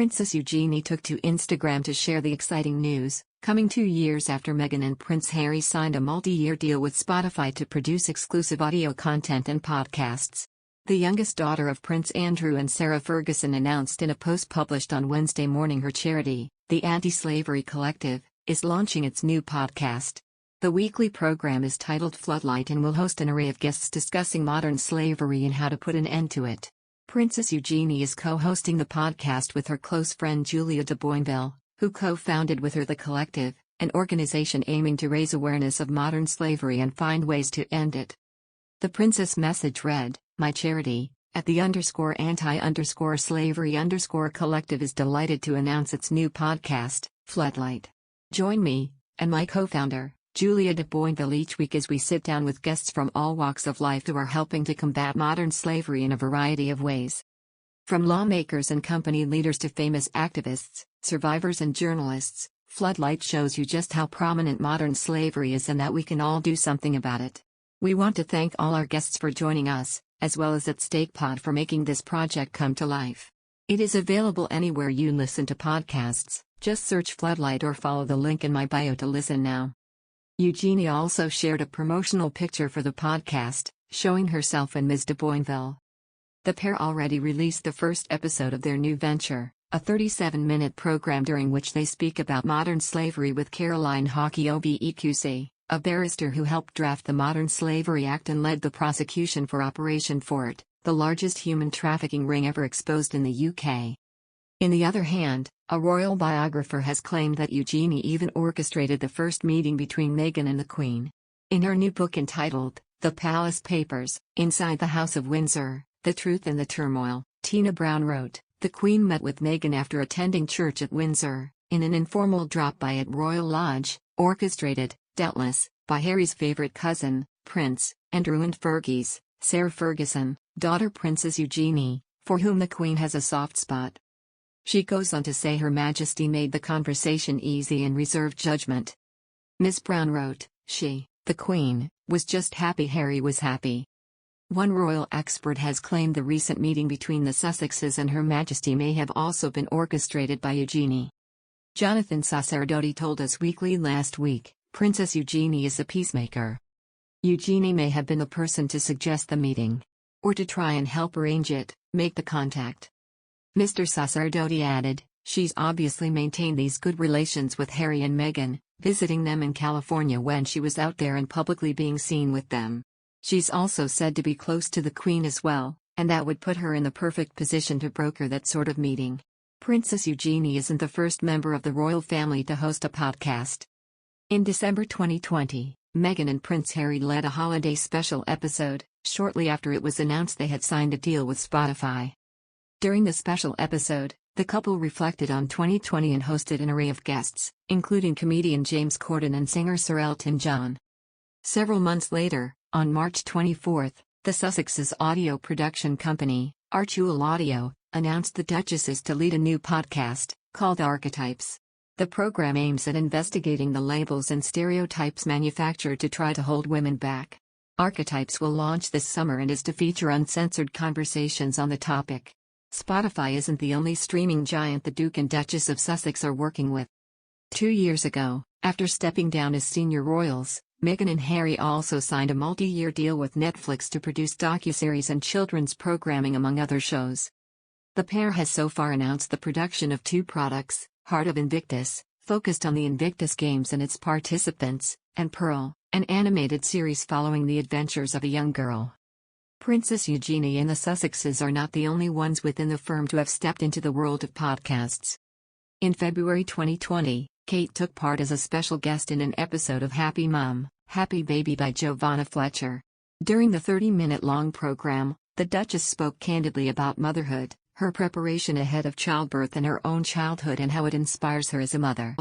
Princess Eugenie took to Instagram to share the exciting news, coming 2 years after Meghan and Prince Harry signed a multi-year deal with Spotify to produce exclusive audio content and podcasts. The youngest daughter of Prince Andrew and Sarah Ferguson announced in a post published on Wednesday morning her charity, the Anti-Slavery Collective, is launching its new podcast. The weekly program is titled Floodlight and will host an array of guests discussing modern slavery and how to put an end to it. Princess Eugenie is co-hosting the podcast with her close friend Ms De Boinville, who co-founded with her The Collective, an organization aiming to raise awareness of modern slavery and find ways to end it. The princess message read, "My charity, at the anti-slavery_collective is delighted to announce its new podcast, Floodlight. Join me, and my co-founder, Ms De Boinville each week as we sit down with guests from all walks of life who are helping to combat modern slavery in a variety of ways. From lawmakers and company leaders to famous activists, survivors and journalists, Floodlight shows you just how prominent modern slavery is and that we can all do something about it. We want to thank all our guests for joining us, as well as at Stake Pod for making this project come to life. It is available anywhere you listen to podcasts, just search Floodlight or follow the link in my bio to listen now." Eugenie also shared a promotional picture for the podcast, showing herself and Ms De Boinville. The pair already released the first episode of their new venture, a 37-minute program during which they speak about modern slavery with Caroline Haughey OBE QC, a barrister who helped draft the Modern Slavery Act and led the prosecution for Operation Fort, the largest human trafficking ring ever exposed in the UK. On the other hand, a royal biographer has claimed that Eugenie even orchestrated the first meeting between Meghan and the Queen. In her new book entitled, The Palace Papers, Inside the House of Windsor, The Truth and the Turmoil, Tina Brown wrote, "The Queen met with Meghan after attending church at Windsor, in an informal drop-by at Royal Lodge, orchestrated, doubtless, by Harry's favorite cousin, Prince Andrew and Fergie's, Sarah Ferguson, daughter Princess Eugenie, for whom the Queen has a soft spot." She goes on to say Her Majesty made the conversation easy and reserved judgment. Ms. Brown wrote, "She, the Queen, was just happy Harry was happy." One royal expert has claimed the recent meeting between the Sussexes and Her Majesty may have also been orchestrated by Eugenie. Jonathan Sacerdote told Us Weekly last week, Princess Eugenie is a peacemaker. Eugenie may have been the person to suggest the meeting. Or to try and help arrange it, make the contact. Mr. Sacerdote added, "She's obviously maintained these good relations with Harry and Meghan, visiting them in California when she was out there and publicly being seen with them. She's also said to be close to the Queen as well, and that would put her in the perfect position to broker that sort of meeting." Princess Eugenie isn't the first member of the royal family to host a podcast. In December 2020, Meghan and Prince Harry led a holiday special episode, shortly after it was announced they had signed a deal with Spotify. During the special episode, the couple reflected on 2020 and hosted an array of guests, including comedian James Corden and singer Sir Elton John. Several months later, on March 24, the Sussexes' audio production company, Archewell Audio, announced the Duchesses to lead a new podcast, called Archetypes. The program aims at investigating the labels and stereotypes manufactured to try to hold women back. Archetypes will launch this summer and is to feature uncensored conversations on the topic. Spotify isn't the only streaming giant the Duke and Duchess of Sussex are working with. 2 years ago, after stepping down as senior royals, Meghan and Harry also signed a multi-year deal with Netflix to produce docuseries and children's programming among other shows. The pair has so far announced the production of 2 products, Heart of Invictus, focused on the Invictus Games and its participants, and Pearl, an animated series following the adventures of a young girl. Princess Eugenie and the Sussexes are not the only ones within the firm to have stepped into the world of podcasts. In February 2020, Kate took part as a special guest in an episode of Happy Mum, Happy Baby by Giovanna Fletcher. During the 30-minute-long program, the Duchess spoke candidly about motherhood, her preparation ahead of childbirth and her own childhood and how it inspires her as a mother.